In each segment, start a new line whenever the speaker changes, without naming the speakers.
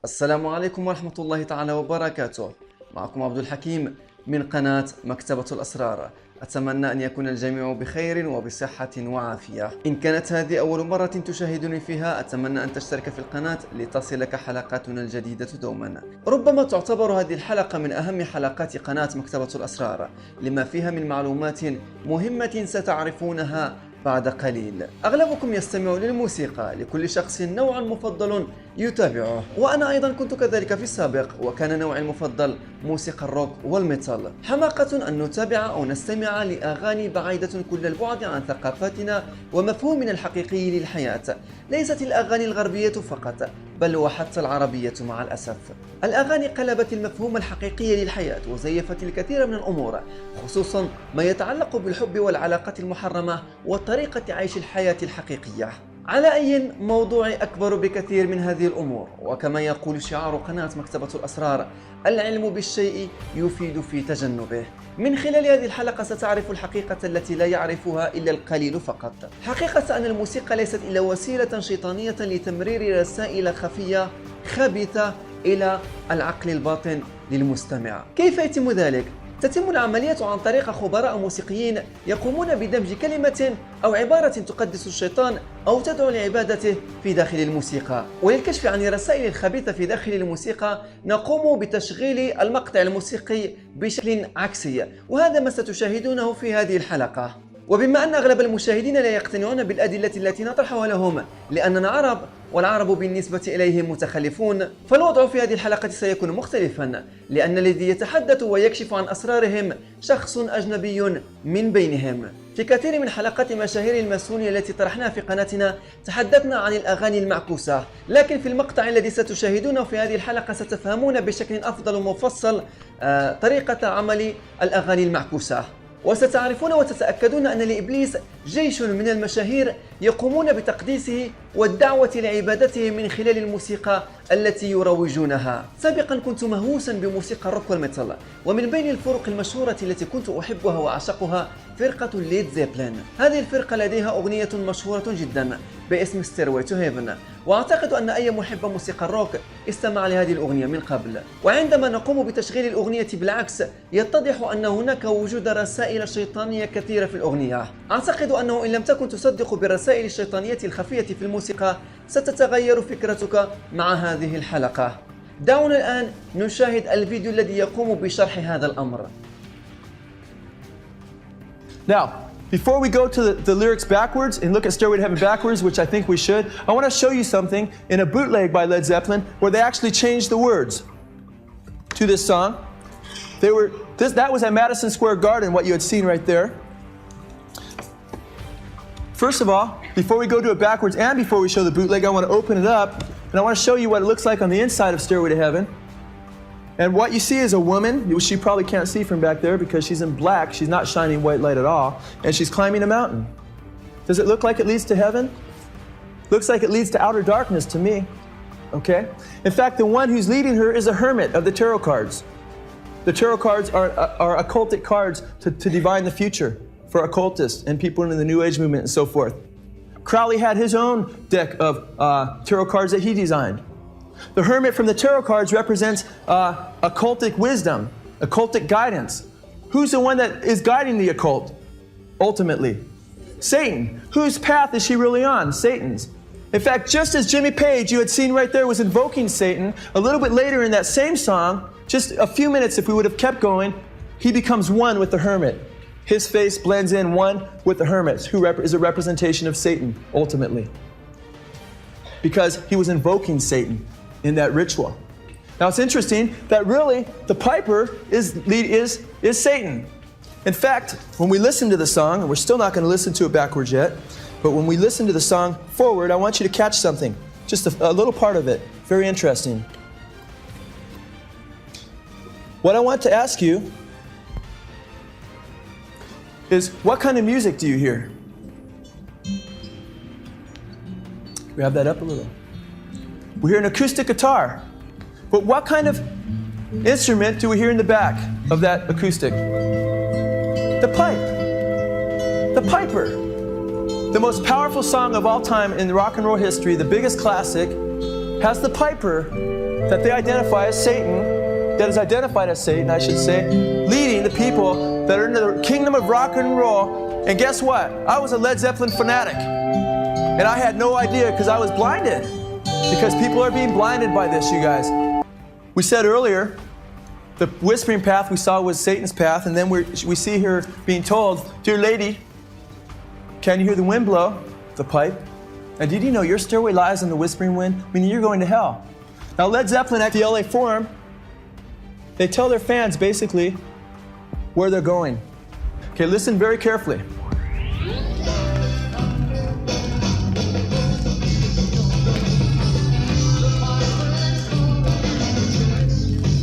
السلام عليكم ورحمة الله تعالى وبركاته. معكم عبد الحكيم من قناة مكتبة الأسرار. أتمنى أن يكون الجميع بخير وبصحة وعافية. إن كانت هذه أول مرة تشاهدني فيها أتمنى أن تشترك في القناة لتصلك حلقاتنا الجديدة دوما. ربما تعتبر هذه الحلقة من أهم حلقات قناة مكتبة الأسرار لما فيها من معلومات مهمة ستعرفونها بعد قليل. أغلبكم يستمع للموسيقى، لكل شخص نوع مفضل يتابعه، وأنا أيضا كنت كذلك في السابق، وكان نوعي المفضل موسيقى الروك والميتال. حماقة أن نتابع أو نستمع لأغاني بعيدة كل البعد عن ثقافتنا ومفهومنا الحقيقي للحياة. ليست الأغاني الغربية فقط، بل وحتى العربية مع الأسف. الأغاني قلبت المفهوم الحقيقي للحياة وزيفت الكثير من الأمور، خصوصا ما يتعلق بالحب والعلاقات المحرمة وطريقة عيش الحياة الحقيقية. على أي موضوع أكبر بكثير من هذه الأمور، وكما يقول شعار قناة مكتبة الأسرار: العلم بالشيء يفيد في تجنبه. من خلال هذه الحلقة ستعرف الحقيقة التي لا يعرفها إلا القليل فقط. حقيقة أن الموسيقى ليست إلا وسيلة شيطانية لتمرير رسائل خفية خبيثة إلى العقل الباطن للمستمع. كيف يتم ذلك؟ تتم العملية عن طريق خبراء موسيقيين يقومون بدمج كلمة أو عبارة تقدس الشيطان أو تدعو لعبادته في داخل الموسيقى. وللكشف عن الرسائل الخبيثة في داخل الموسيقى نقوم بتشغيل المقطع الموسيقي بشكل عكسي، وهذا ما ستشاهدونه في هذه الحلقة. وبما أن أغلب المشاهدين لا يقتنعون بالأدلة التي نطرحها لهم لأننا عرب والعرب بالنسبة إليهم متخلفون، فالوضع في هذه الحلقة سيكون مختلفا، لأن الذي يتحدث ويكشف عن أسرارهم شخص أجنبي من بينهم. في كثير من حلقات مشاهير الماسونية التي طرحناها في قناتنا تحدثنا عن الأغاني المعكوسة، لكن في المقطع الذي ستشاهدونه في هذه الحلقة ستفهمون بشكل أفضل ومفصل طريقة عمل الأغاني المعكوسة، وستعرفون وتتأكدون أن لإبليس جيش من المشاهير يقومون بتقديسه والدعوة لعبادته من خلال الموسيقى التي يروجونها. سابقا كنت مهووسا بموسيقى الروك والميتال، ومن بين الفرق المشهورة التي كنت أحبها وأعشقها فرقة زيبلين. هذه الفرقة لديها أغنية مشهورة جدا باسم ستيروي تو هيفن، وأعتقد أن أي محب موسيقى الروك استمع لهذه الأغنية من قبل. وعندما نقوم بتشغيل الأغنية بالعكس يتضح أن هناك وجود رسائل شيطانية كثيرة في الأغنية. أعتقد أنه إن لم تكن تصدق بالرسائل الشيطانية الخفية في الموسيقى ستتغير فكرتك مع هذه الحلقة. دعونا الآن نشاهد الفيديو الذي يقوم بشرح هذا الأمر.
Now, before we go to the lyrics backwards and look at Stairway to Heaven backwards, which I think we should, I want to show you something in a bootleg by Led Zeppelin where they actually changed the words to this song. That was at Madison Square Garden, what you had seen right there. First of all, before we go to it backwards and before we show the bootleg, I want to open it up and I want to show you what it looks like on the inside of Stairway to Heaven. And what you see is a woman, which you probably can't see from back there because she's in black, she's not shining white light at all, and she's climbing a mountain. Does it look like it leads to heaven? Looks like it leads to outer darkness to me, okay? In fact, the one who's leading her is a hermit of the tarot cards. The tarot cards are occultic cards to divine the future for occultists and people in the New Age movement and so forth. Crowley had his own deck of tarot cards that he designed. The hermit from the tarot cards represents occultic wisdom, occultic guidance. Who's the one that is guiding the occult, ultimately? Satan. Whose path is she really on? Satan's. In fact, just as Jimmy Page, you had seen right there, was invoking Satan, a little bit later in that same song, just a few minutes if we would have kept going, he becomes one with the hermit. His face blends in one with the hermit, who is a representation of Satan, ultimately. Because he was invoking Satan in that ritual. Now it's interesting that really the piper is Satan. In fact, when we listen to the song, and we're still not going to listen to it backwards yet, but when we listen to the song forward, I want you to catch something, just a little part of it, very interesting. What I want to ask you is, what kind of music do you hear? Grab that up a little. We hear an acoustic guitar, but what kind of instrument do we hear in the back of that acoustic? The pipe. The piper. The most powerful song of all time in rock and roll history, the biggest classic, has the piper that they identify as Satan, that is identified as Satan, I should say, leading the people that are in the kingdom of rock and roll. And guess what? I was a Led Zeppelin fanatic. And I had no idea because I was blinded. Because people are being blinded by this, you guys. We said earlier, the whispering path we saw was Satan's path, and then we see her being told, "Dear lady, can you hear the wind blow?" The pipe. And did you know your stairway lies in the whispering wind? Meaning you're going to hell. Now Led Zeppelin at the LA Forum, they tell their fans basically where they're going. Okay, listen very carefully.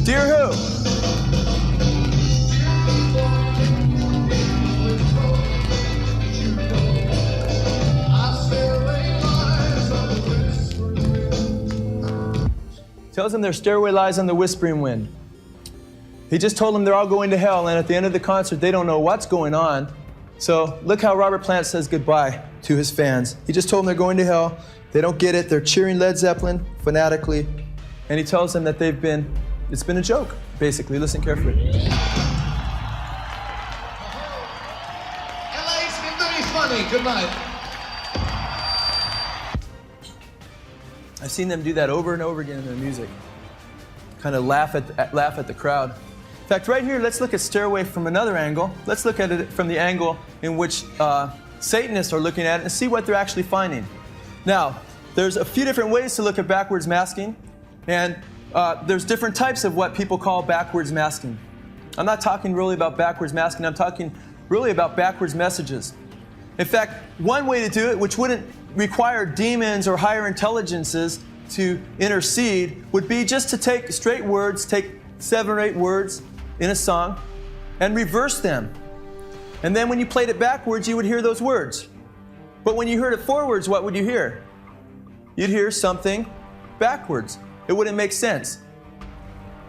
Dear who? Tells them their stairway lies on the whispering wind. He just told them they're all going to hell, and at the end of the concert, they don't know what's going on. So look how Robert Plant says goodbye to his fans. He just told them they're going to hell. They don't get it. They're cheering Led Zeppelin fanatically. And he tells them that it's been a joke, basically. Listen carefully.
LA's been very funny. Good night.
I've seen them do that over and over again in their music. Kind of laugh at the crowd. In fact, right here, let's look at Stairway from another angle. Let's look at it from the angle in which Satanists are looking at it and see what they're actually finding. Now, there's a few different ways to look at backwards masking, and there's different types of what people call backwards masking. I'm not talking really about backwards masking, I'm talking really about backwards messages. In fact, one way to do it, which wouldn't require demons or higher intelligences to intercede, would be just to take straight words, take 7 or 8 words in a song, and reverse them. And then when you played it backwards, you would hear those words. But when you heard it forwards, what would you hear? You'd hear something backwards. It wouldn't make sense.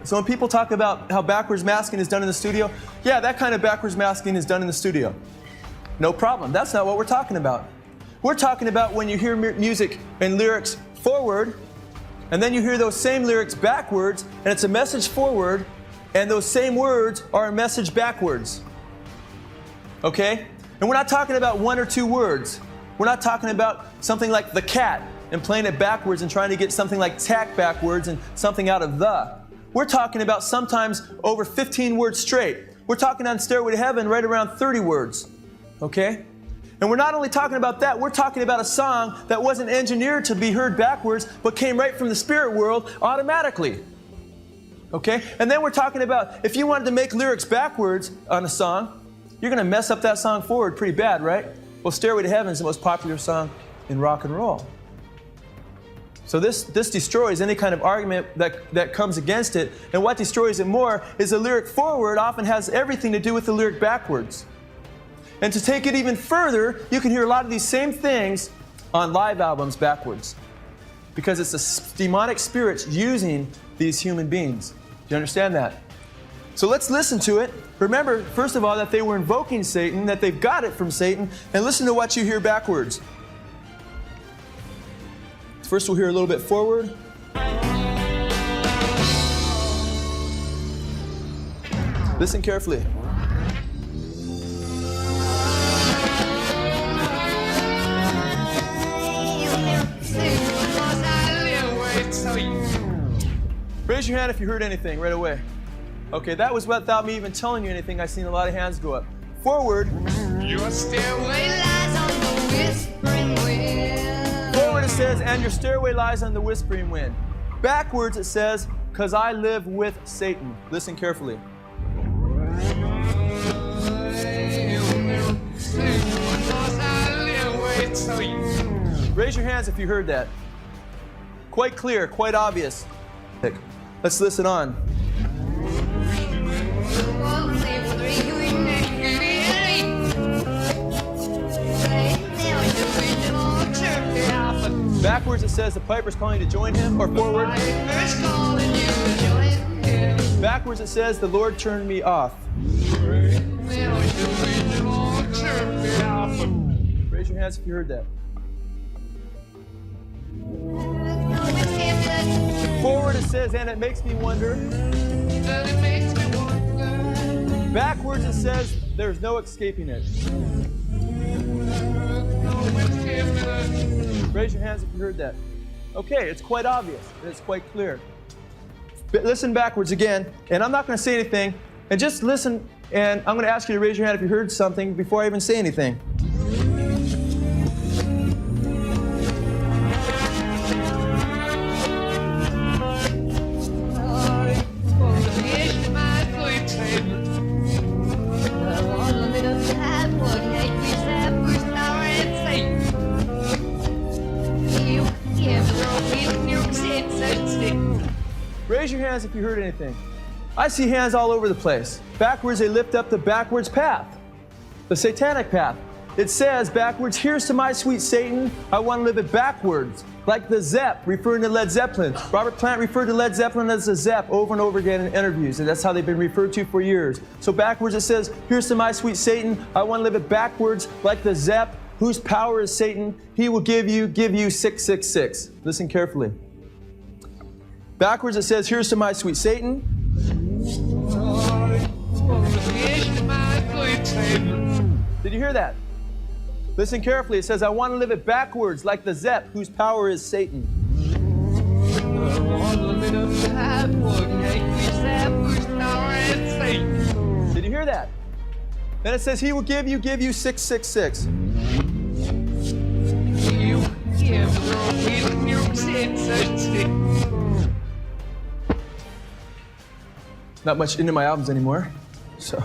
So when people talk about how backwards masking is done in the studio, yeah, that kind of backwards masking is done in the studio. No problem. That's not what we're talking about. We're talking about when you hear music and lyrics forward, and then you hear those same lyrics backwards, and it's a message forward, and those same words are a message backwards. Okay? And we're not talking about 1 or 2 words. We're not talking about something like the cat and playing it backwards and trying to get something like tack backwards and something out of the. We're talking about sometimes over 15 words straight. We're talking on Stairway to Heaven right around 30 words. Okay? And we're not only talking about that, we're talking about a song that wasn't engineered to be heard backwards, but came right from the spirit world automatically. Okay? And then we're talking about if you wanted to make lyrics backwards on a song, you're going to mess up that song forward pretty bad, right? Well, Stairway to Heaven is the most popular song in rock and roll. So this destroys any kind of argument that comes against it. And what destroys it more is the lyric forward often has everything to do with the lyric backwards. And to take it even further, you can hear a lot of these same things on live albums backwards. Because it's the demonic spirits using these human beings. Do you understand that? So let's listen to it. Remember, first of all, that they were invoking Satan, that they've got it from Satan, and listen to what you hear backwards. First we'll hear a little bit forward. Listen carefully. Raise your hand if you heard anything right away. Okay, that was without me even telling you anything. I've seen a lot of hands go up. Forward.
Your stairway lies on the whispering wind.
Forward it says, and your stairway lies on the whispering wind. Backwards it says, because I live with Satan. Listen carefully. Raise your hands if you heard that. Quite clear, quite obvious. Let's listen on. Backwards it says the piper's calling you to join him, or forward. Backwards it says the Lord turned me off. Raise your hands if you heard that. Forward it says, and it makes me wonder.
And it makes me wonder.
Backwards it says, there's no escaping it. Raise your hands if you heard that. Okay, it's quite obvious. It's quite clear. But listen backwards again, and I'm not going to say anything, and just listen, and I'm going to ask you to raise your hand if you heard something before I even say anything. Raise your hands if you heard anything. I see hands all over the place. Backwards, they lift up the backwards path, the satanic path. It says backwards, here's to my sweet Satan. I want to live it backwards, like the Zepp, referring to Led Zeppelin. Robert Plant referred to Led Zeppelin as the Zepp over and over again in interviews, and that's how they've been referred to for years. So backwards, it says, here's to my sweet Satan. I want to live it backwards, like the Zepp, whose power is Satan. He will give you 666. Listen carefully. Backwards it says, here's to my sweet Satan. Did you hear that? Listen carefully. It says, I want to live it backwards like the Zepp, whose power is Satan. Did you hear that? Then it says, he will give you 666. Not much into my albums anymore, so.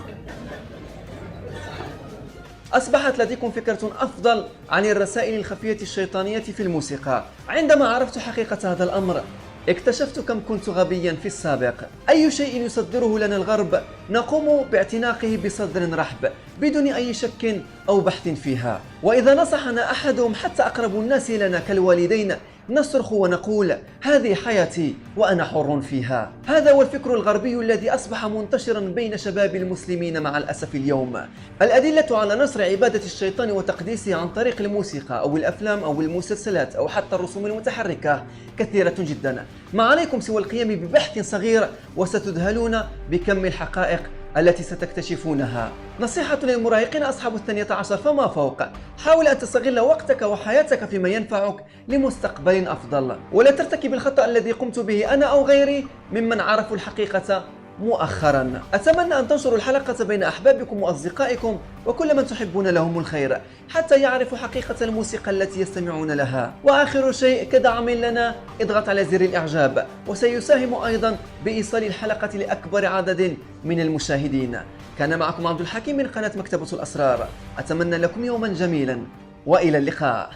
أصبحت لديكم فكرة أفضل عن الرسائل الخفية الشيطانية في الموسيقى. عندما عرفت حقيقة هذا الأمر اكتشفت كم كنت غبيا في السابق. أي شيء يصدره لنا الغرب نقوم باعتناقه بصدر رحب بدون أي شك أو بحث فيها، وإذا نصحنا أحدهم حتى أقرب الناس لنا كالوالدين نصرخ ونقول هذه حياتي وأنا حر فيها. هذا هو الفكر الغربي الذي أصبح منتشرا بين شباب المسلمين مع الأسف اليوم. الأدلة على نصر عبادة الشيطان وتقديسه عن طريق الموسيقى أو الأفلام أو المسلسلات أو حتى الرسوم المتحركة كثيرة جدا. ما عليكم سوى القيام ببحث صغير وستذهلون بكم الحقائق التي ستكتشفونها. نصيحة للمراهقين أصحاب 12 فما فوق: حاول أن تستغل وقتك وحياتك فيما ينفعك لمستقبل أفضل، ولا ترتكب الخطأ الذي قمت به أنا أو غيري ممن عرفوا الحقيقة مؤخرا. أتمنى أن تنشروا الحلقة بين أحبابكم وأصدقائكم وكل من تحبون لهم الخير حتى يعرفوا حقيقة الموسيقى التي يستمعون لها. وآخر شيء كدعم لنا اضغط على زر الإعجاب، وسيساهم أيضا بإيصال الحلقة لأكبر عدد من المشاهدين. كان معكم عبد الحكيم من قناة مكتبة الأسرار. أتمنى لكم يوما جميلا وإلى اللقاء.